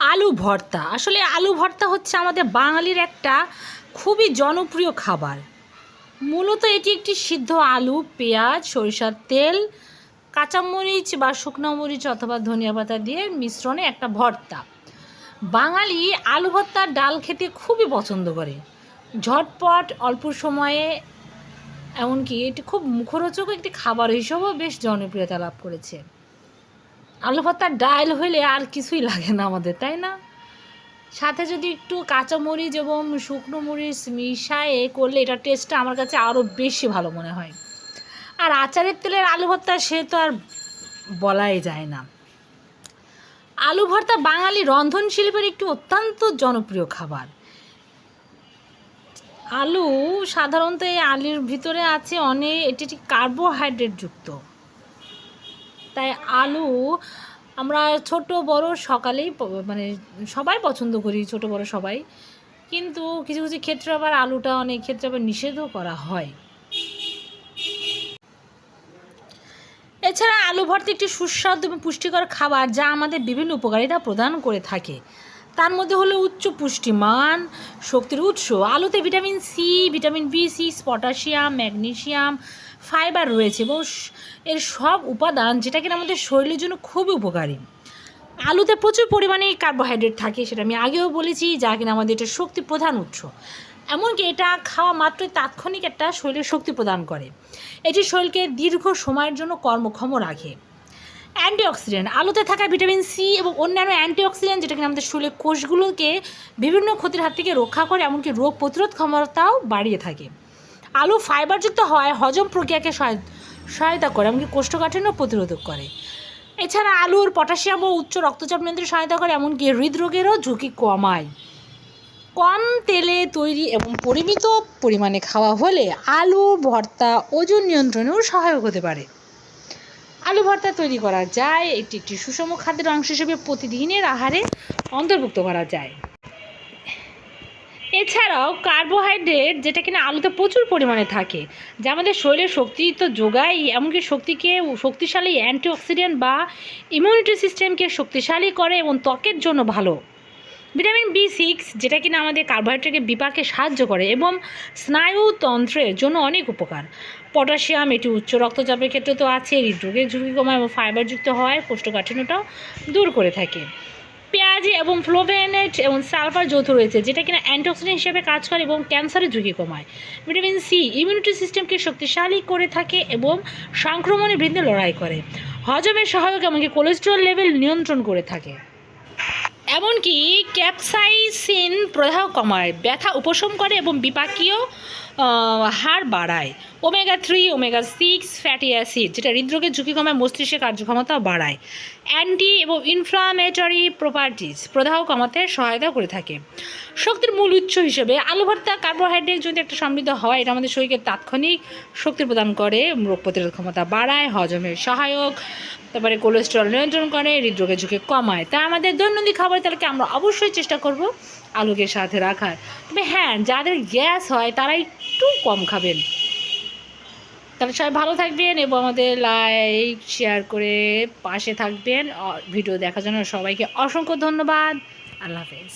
আলু ভর্তা। আসলে আলু ভর্তা হচ্ছে আমাদের বাঙালির একটা খুবই জনপ্রিয় খাবার। মূলত এটি একটি সিদ্ধ আলু, পেঁয়াজ, সরিষার তেল, কাঁচামরিচ বা শুকনো মরিচ অথবা ধনিয়া পাতা দিয়ে মিশ্রণে একটা ভর্তা। বাঙালি আলু ভর্তার ডাল খেতে খুবই পছন্দ করে। ঝটপট অল্প সময়ে, এমনকি এটি খুব মুখরোচক একটি খাবার হিসেবেও বেশ জনপ্রিয়তা লাভ করেছে। আলু ভর্তার ডাল হইলে আর কিছুই লাগে না আমাদের, তাই না? সাথে যদি একটু কাঁচামরিচ এবং শুকনো মরিচ মিশিয়ে করলে এটার টেস্টটা আমার কাছে আরও বেশি ভালো মনে হয়। আর আচারের তেলের আলু ভর্তা সে তো আর বলাই যায় না। আলু ভর্তা বাঙালি রন্ধনশিল্পের একটি অত্যন্ত জনপ্রিয় খাবার। আলু সাধারণত এই আলুর ভিতরে আছে এটি কার্বোহাইড্রেট যুক্ত। তাই আলু আমরা ছোট বড় সকালেই সবাই পছন্দ করি, ছোট বড় সবাই। কিন্তু কিছু কিছু ক্ষেত্রে আবার আলুটা অনেক ক্ষেত্রে আবার নিষেধও করা হয়। এছাড়া আলু ভর্তা একটি সুস্বাদু এবং পুষ্টিকর খাবার যা আমাদের বিভিন্ন উপকারিতা প্রদান করে থাকে। তার মধ্যে হলো উচ্চ পুষ্টিমান, শক্তির উৎস। আলুতে ভিটামিন সি, ভিটামিন বি6, পটাশিয়াম, ম্যাগনেসিয়াম, ফাইবার রয়েছে এবং এর সব উপাদান যেটা কিনা আমাদের শরীরের জন্য খুবই উপকারী। আলুতে প্রচুর পরিমাণে কার্বোহাইড্রেট থাকে, সেটা আমি আগেও বলেছি, যা কিনা আমাদের এটা শক্তি প্রধান উৎস। এমনকি এটা খাওয়া মাত্রই তাৎক্ষণিক একটা শরীরের শক্তি প্রদান করে। এটি শরীরকে দীর্ঘ সময়ের জন্য কর্মক্ষম রাখে। অ্যান্টিঅক্সিডেন্ট, আলুতে থাকা ভিটামিন সি এবং অন্যান্য অ্যান্টিঅক্সিডেন্ট যেটা কিনা আমাদের শরীরের কোষগুলোকে বিভিন্ন ক্ষতির হাত থেকে রক্ষা করে, এমনকি রোগ প্রতিরোধ ক্ষমতাও বাড়িয়ে থাকে। আলু ফাইবারযুক্ত হয় হজম প্রক্রিয়াকে সহায়তা করে, এমনকি কোষ্ঠকাঠিন্য প্রতিরোধক করে। এছাড়া আলুর পটাশিয়াম ও উচ্চ রক্তচাপ নিয়ন্ত্রণে সহায়তা করে, এমনকি হৃদরোগেরও ঝুঁকি কমায়। কম তেলে তৈরি এবং পরিমিত পরিমাণে খাওয়া হলে আলু ভর্তা ওজন নিয়ন্ত্রণেও সহায়ক হতে পারে। আলু ভর্তা তৈরি করা যায়, এটি একটি সুষম খাদ্যের অংশ হিসেবে প্রতিদিনের আহারে অন্তর্ভুক্ত করা যায়। এছাড়াও কার্বোহাইড্রেট যেটা কিনা আলুতে প্রচুর পরিমাণে থাকে, যা আমাদের শরীরের শক্তি তো যোগায়, এমনকি শক্তিশালী অ্যান্টিঅক্সিডেন্ট বা ইমিউনিটি সিস্টেমকে শক্তিশালী করে এবং ত্বকের জন্য ভালো। ভিটামিন বি6 যেটা কিনা আমাদের কার্বোহাইড্রেটকে বিপাকে সাহায্য করে এবং স্নায়ুতন্ত্রের জন্য অনেক উপকার। পটাশিয়াম, এটি উচ্চ রক্তচাপের ক্ষেত্রে তো আছে, হৃদরোগের ঝুঁকি কমায় এবং ফাইবারযুক্ত হওয়ায় কোষ্ঠকাঠিন্যটাও দূর করে থাকে। পেঁয়াজে এবং ফ্লোভেনেট এবং সালফার যৌথ রয়েছে, যেটা কিনা অ্যান্টিঅক্সিডেন্ট হিসেবে কাজ করে এবং ক্যান্সারের ঝুঁকি কমায়। ভিটামিন সি ইমিউনিটি সিস্টেমকে শক্তিশালী করে থাকে এবং সংক্রমণের বিরুদ্ধে লড়াই করে। হজমের সহায়ক, এমনকি কোলেস্টেরল লেভেল নিয়ন্ত্রণ করে থাকে। এমনকি ক্যাপসাইসিন প্রদাহ কমায়, ব্যথা উপশম করে এবং বিপাকীয় হার বাড়ায়। ওমেগা-3, ওমেগা-6 ফ্যাটি অ্যাসিড যেটা হৃদরোগের ঝুঁকি কমায়, মস্তিষ্কের কার্যক্ষমতা বাড়ায়। অ্যান্টি এবং ইনফ্লামেটরি প্রপার্টিজ প্রদাহ কমাতে সহায়তা করে থাকে। শক্তির মূল উৎস হিসেবে আলু ভর্তা কার্বোহাইড্রেট যদি একটা সমৃদ্ধ হয়, এটা আমাদের শরীরকে তাৎক্ষণিক শক্তি প্রদান করে, রোগ প্রতিরোধ ক্ষমতা বাড়ায়, হজমের সহায়ক, তারপরে কোলেস্টেরল নিয়ন্ত্রণ করে, হৃদরোগের ঝুঁকি কমায়। তাই আমাদের দৈনন্দিন খাবার তালিকা আমরা অবশ্যই চেষ্টা করব আলুকে সাথে রাখার। তবে হ্যাঁ, যাদের গ্যাস হয় তারা একটু কম খাবেন। তাহলে সবাই ভালো থাকবেন এবং আমাদের লাইক শেয়ার করে পাশে থাকবেন। ভিডিও দেখার জন্য সবাইকে অসংখ্য ধন্যবাদ। আল্লাহ হাফেজ।